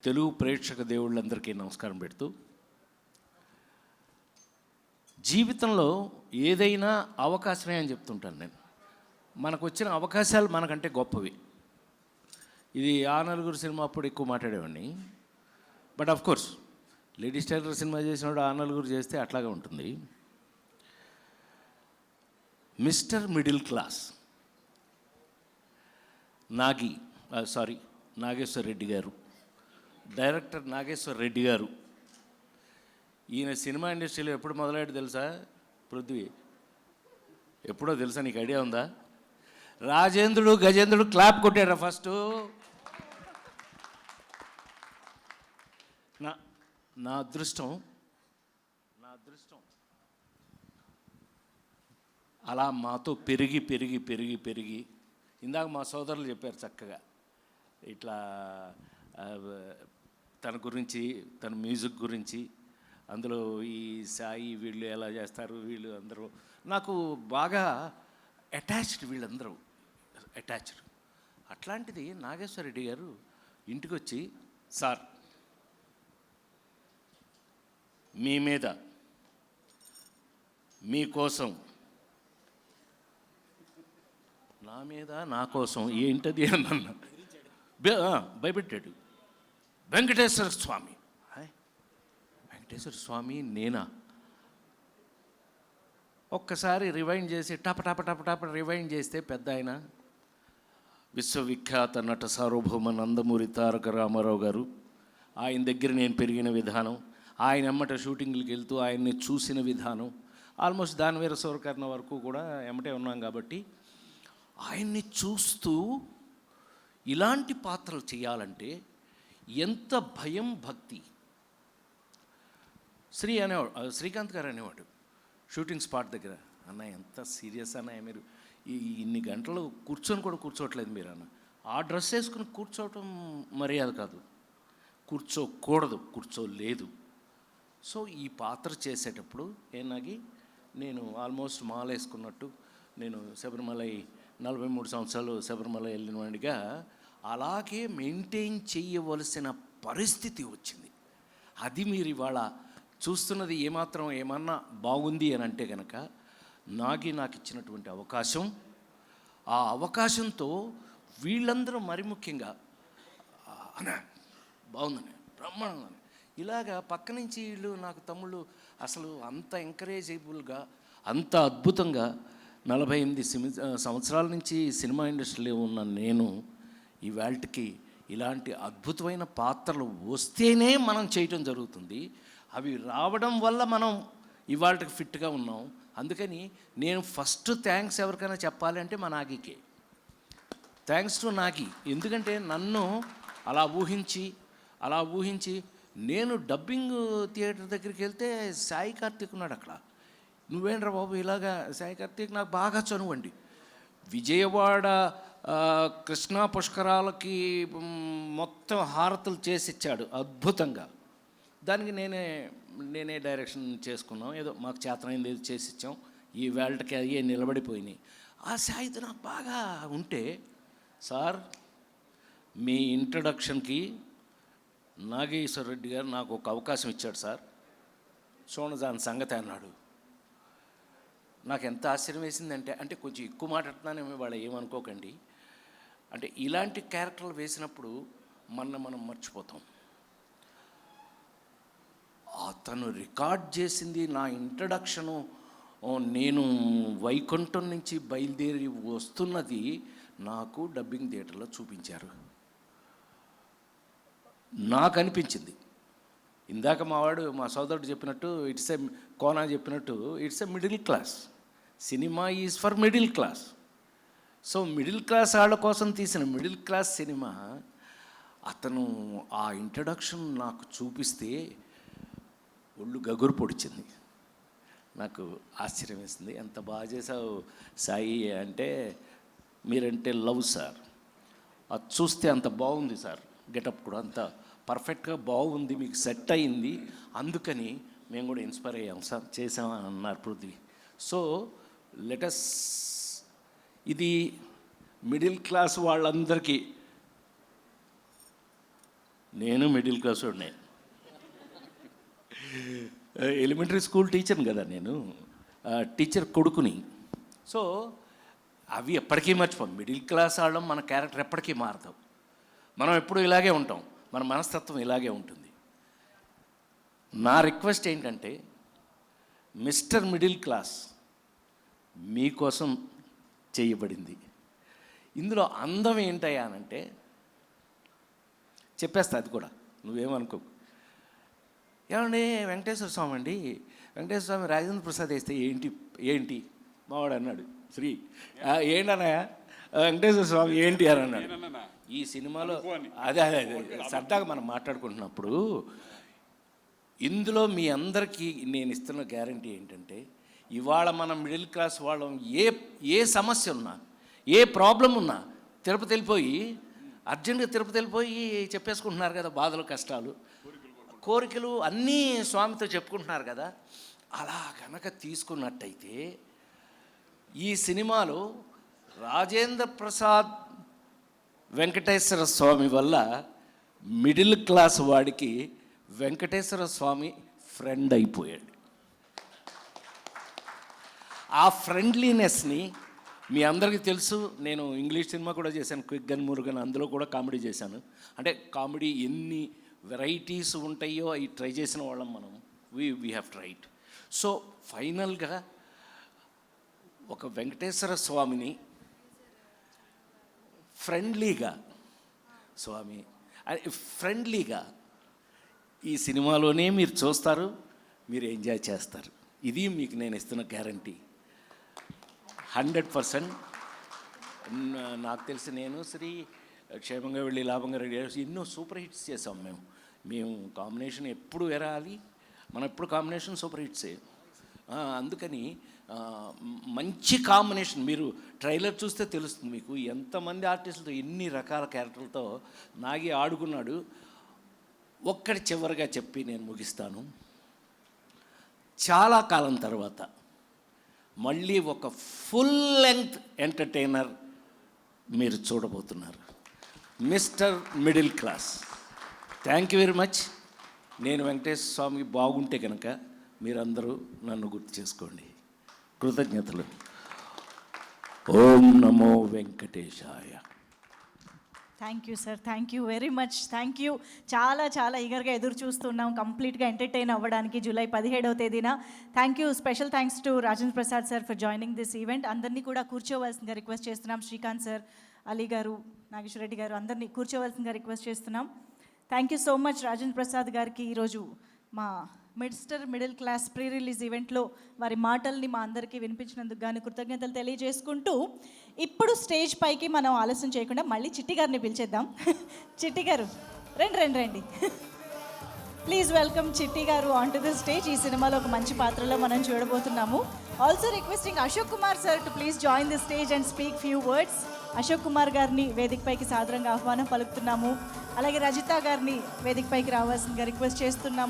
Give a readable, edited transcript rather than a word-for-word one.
తెలుగు ప్రేక్షక దేవుళ్ళందరికీ నమస్కారం పెడుతూ, జీవితంలో ఏదైనా అవకాశమే అని చెప్తుంటాను నేను. మనకు వచ్చిన అవకాశాలు మనకంటే గొప్పవి. ఇది ఆ నలుగురు సినిమా అప్పుడు ఎక్కువ మాట్లాడేవాడిని. But of course ladies tailor cinema చేసినప్పుడు ఆ నలుగురు చేస్తే అట్లాగే ఉంటుంది. Mister middle class Nageswara Reddy గారు, డైరెక్టర్ నాగేశ్వర రెడ్డి గారు. ఈయన సినిమా ఇండస్ట్రీలో ఎప్పుడు మొదలయ్యాడు తెలుసా? పృథ్వీ, ఎప్పుడో తెలుసా? నీకు ఐడియా ఉందా? రాజేంద్రుడు గజేంద్రుడు క్లాప్ కొట్టారా ఫస్ట్? నా అదృష్టం అలా మాతో పెరిగి పెరిగి పెరిగి పెరిగి ఇందాక మా సోదరులు చెప్పారు చక్కగా ఇట్లా తన గురించి, తన మ్యూజిక్ గురించి, అందులో ఈ సాయి వీళ్ళు ఎలా చేస్తారు, వీళ్ళు అందరూ నాకు బాగా అటాచ్డ్, వీళ్ళందరూ అటాచ్డ్. అట్లాంటిది నాగేశ్వర రెడ్డి గారు ఇంటికి వచ్చి, సార్ మీ మీద మీకోసం, నా మీద నా కోసం ఏంటది అన్న భయపెట్టాడు. వెంకటేశ్వర స్వామి నేనా? ఒక్కసారి రివైండ్ చేసి టప టప టప టప రివైండ్ చేస్తే పెద్ద ఆయన, విశ్వవిఖ్యాత నట సార్వభౌమ నందమూరి తారక రామారావు గారు, ఆయన దగ్గర నేను పెరిగిన విధానం, ఆయన ఎమ్మట షూటింగ్లకు వెళ్తూ ఆయన్ని చూసిన విధానం, ఆల్మోస్ట్ దానివీర సూరకర్ణ వరకు కూడా ఎమ్మటే ఉన్నాం కాబట్టి ఆయన్ని చూస్తూ ఇలాంటి పాత్రలు చేయాలంటే ఎంత భయం, భక్తి. శ్రీకాంత్ గారు అనేవాడు షూటింగ్ స్పాట్ దగ్గర, అన్న ఎంత సీరియస్ అన్నయ్య మీరు, ఇన్ని గంటలు కూర్చొని కూడా కూర్చోవట్లేదు మీరు అన్న. ఆ డ్రెస్ వేసుకుని కూర్చోవటం మర్యాద కాదు, కూర్చోకూడదు, కూర్చోలేదు. సో ఈ పాత్ర చేసేటప్పుడు నేను ఆల్మోస్ట్ మాల వేసుకున్నట్టు, నేను శబరిమల 43 సంవత్సరాలు శబరిమల వెళ్ళినవాడిగా అలాగే మెయింటైన్ చేయవలసిన పరిస్థితి వచ్చింది. అది మీరు ఇవాళ చూస్తున్నది ఏమన్నా బాగుంది అని అంటే కనుక నాకు ఇచ్చినటువంటి అవకాశం. ఆ అవకాశంతో వీళ్ళందరూ మరి ముఖ్యంగా బాగుందని, బ్రహ్మాండంగా, ఇలాగా పక్క నుంచి వీళ్ళు నాకు తమ్ముళ్ళు అసలు అంత ఎంకరేజబుల్గా, అంత అద్భుతంగా 48 సంవత్సరాల నుంచి సినిమా ఇండస్ట్రీలో ఉన్న నేను ఇవాళకి ఇలాంటి అద్భుతమైన పాత్రలు వస్తేనే మనం చేయటం జరుగుతుంది. అవి రావడం వల్ల మనం ఇవాళకి ఫిట్గా ఉన్నాం. అందుకని నేను ఫస్ట్ థ్యాంక్స్ ఎవరికైనా చెప్పాలి అంటే మా నాగికే. Thanks to Nagi. ఎందుకంటే నన్ను అలా ఊహించి నేను డబ్బింగ్ థియేటర్ దగ్గరికి వెళ్తే సాయి కార్తీక్ ఉన్నాడు అక్కడ. నువ్వేంట్రా బాబు ఇలాగా? సాయి కార్తీక్ నాకు బాగా చనువండి. విజయవాడ కృష్ణా పుష్కరాలకి మొత్తం హారతులు చేసిచ్చాడు అద్భుతంగా. దానికి నేనే డైరెక్షన్ చేసుకున్నాం, ఏదో మాకు చేతనైంది ఏదో చేసిచ్చాం. ఈ వేళకి అయ్యే నిలబడిపోయినాయి. ఆ సాయితో నాకు బాగా ఉంటే, సార్ మీ ఇంట్రడక్షన్కి నాగేశ్వర రెడ్డి గారు నాకు ఒక అవకాశం ఇచ్చాడు సార్, చూడండి దాని సంగతి అన్నాడు. నాకు ఎంత ఆశ్చర్యం వేసిందంటే, అంటే కొంచెం ఎక్కువ మాట్లాడుతున్నానేమో వాళ్ళు ఏమనుకోకండి, అంటే ఇలాంటి క్యారెక్టర్లు వేసినప్పుడు మనం మర్చిపోతాం. అతను రికార్డ్ చేసింది నా ఇంట్రడక్షను, నేను వైకుంఠం నుంచి బయలుదేరి వస్తున్నది నాకు డబ్బింగ్ థియేటర్లో చూపించారు. నాకు అనిపించింది, ఇందాక మా సోదరుడు చెప్పినట్టు, కోనా చెప్పినట్టు, it's a middle class cinema, is for middle class. So middle class వాళ్ళ కోసం తీసిన మిడిల్ క్లాస్ సినిమా అతను ఆ ఇంట్రడక్షన్ నాకు చూపిస్తే ఒళ్ళు గగురు పొడిచింది. నాకు ఆశ్చర్యం వేసింది, ఎంత బాగా చేసావు సాయి అంటే, మీరంటే లవ్ సార్, అది చూస్తే అంత బాగుంది సార్, గెటప్ కూడా అంత పర్ఫెక్ట్గా బాగుంది, మీకు సెట్ అయింది, అందుకని మేము కూడా ఇన్స్పైర్ అయ్యాం సార్, చేసామని అన్నారు పృథ్వీ. సో లెటస్, ఇది మిడిల్ క్లాస్ వాళ్ళందరికీ నేను మిడిల్ క్లాస్ వాడినే. ఎలిమెంటరీ స్కూల్ టీచర్ని కదా నేను, టీచర్ కొడుకుని. సో అవి ఎప్పటికీ మర్చిపోం. మిడిల్ క్లాస్ వాళ్ళం, మన క్యారెక్టర్ ఎప్పటికీ మారతాం. మనం ఎప్పుడు ఇలాగే ఉంటాం, మన మనస్తత్వం ఇలాగే ఉంటుంది. నా రిక్వెస్ట్ ఏంటంటే, మిస్టర్ మిడిల్ క్లాస్ మీకోసం చేయబడింది. ఇందులో అందం ఏంటయ్యా అనంటే, చెప్పేస్తా అది కూడా, నువ్వేమనుకో. ఏమండి వెంకటేశ్వర స్వామి అండి, వెంకటేశ్వర స్వామి రాజేంద్ర ప్రసాద్ వేస్తే ఏంటి మావాడు అన్నాడు. శ్రీ ఏంటన్నయ్య వెంకటేశ్వర స్వామి ఏంటి అని అన్నాడు. ఈ సినిమాలో అదే సరదాగా మనం మాట్లాడుకుంటున్నప్పుడు, ఇందులో మీ అందరికీ నేను ఇస్తున్న గ్యారంటీ ఏంటంటే, ఇవాళ మనం మిడిల్ క్లాస్ వాళ్ళం ఏ సమస్య ఉన్నా, ఏ ప్రాబ్లం ఉన్నా తిరుపతి వెళ్ళిపోయి, అర్జెంటుగా తిరుపతి వెళ్ళిపోయి చెప్పేసుకుంటున్నారు కదా, బాధలు కష్టాలు కోరికలు అన్నీ స్వామితో చెప్పుకుంటున్నారు కదా. అలా కనుక తీసుకున్నట్టయితే ఈ సినిమాలో రాజేంద్ర ప్రసాద్ వెంకటేశ్వర స్వామి వల్ల మిడిల్ క్లాస్ వాడికి వెంకటేశ్వర స్వామి ఫ్రెండ్ అయిపోయాడు. ఆ ఫ్రెండ్లీనెస్ని మీ అందరికీ తెలుసు. నేను ఇంగ్లీష్ సినిమా కూడా చేశాను, క్విక్ గన్ మురుగన్, అందులో కూడా కామెడీ చేశాను. అంటే కామెడీ ఎన్ని వెరైటీస్ ఉంటాయో అవి ట్రై చేసిన వాళ్ళం మనం. We have tried. సో ఫైనల్గా ఒక వెంకటేశ్వర స్వామిని ఫ్రెండ్లీగా, స్వామి ఫ్రెండ్లీగా ఈ సినిమాలోనే మీరు చూస్తారు, మీరు ఎంజాయ్ చేస్తారు. ఇది మీకు నేను ఇస్తున్న గ్యారంటీ 100%. నాకు తెలిసి నేను శ్రీ క్షేమంగా వెళ్ళి లాభంగా రెడీ ఎన్నో సూపర్ హిట్స్ చేసాం మేము కాంబినేషన్ ఎప్పుడు ఎరాలి, మనం ఎప్పుడు కాంబినేషన్ సూపర్ హిట్సే. అందుకని మంచి కాంబినేషన్. మీరు ట్రైలర్ చూస్తే తెలుస్తుంది మీకు ఎంతమంది ఆర్టిస్టులతో, ఎన్ని రకాల క్యారెక్టర్లతో నాగి ఆడుకున్నాడు. ఒక్కటి చివరిగా చెప్పి నేను ముగిస్తాను. చాలా కాలం తర్వాత మళ్ళీ ఒక ఫుల్ లెంగ్త్ ఎంటర్టైనర్ మీరు చూడబోతున్నారు, mister middle class. Thank you very much. నేను వెంకటేశ్వర స్వామి బాగుంటే కనుక మీరందరూ నన్ను గుర్తు చేసుకోండి. కృతజ్ఞతలు. ఓం నమో వెంకటేశాయ. Thank you sir, thank you very much. Thank you. చాలా చాలా ఈగర్గా ఎదురు చూస్తున్నాం కంప్లీట్గా ఎంటర్టైన్ అవ్వడానికి జూలై 17వ తేదీన. Thank you. Special thanks to Rajendra Prasad sir for joining this event. అందరినీ కూడా కూర్చోవలసిందిగా రిక్వెస్ట్ చేస్తున్నాం. శ్రీకాంత్ సార్, అలీ గారు, నాగేశ్వర రెడ్డి గారు అందరినీ కూర్చోవలసిందిగా రిక్వెస్ట్ చేస్తున్నాం. Thank you so much Rajendra Prasad గారికి ఈరోజు మా mister middle class pre release ఈవెంట్లో వారి మాటల్ని మా అందరికీ వినిపించినందుకు గాను కృతజ్ఞతలు తెలియజేసుకుంటూ, ఇప్పుడు స్టేజ్ పైకి మనం ఆలస్యం చేయకుండా మళ్ళీ చిట్టి గారిని పిలిచేద్దాం. చిట్టి గారు రండి. ప్లీజ్ వెల్కమ్ చిట్టి గారు ఆన్ టు ద స్టేజ్. ఈ సినిమాలో ఒక మంచి పాత్రలో మనం చూడబోతున్నాము. Also requesting Ashok Kumar sir to please join the stage and speak few words. Ashok Kumar గారిని వేదికపైకి సాదరంగా ఆహ్వానం పలుకుతున్నాము. అలాగే రజిత గారిని వేదికపైకి రావాల్సిందిగా రిక్వెస్ట్ చేస్తున్నాము.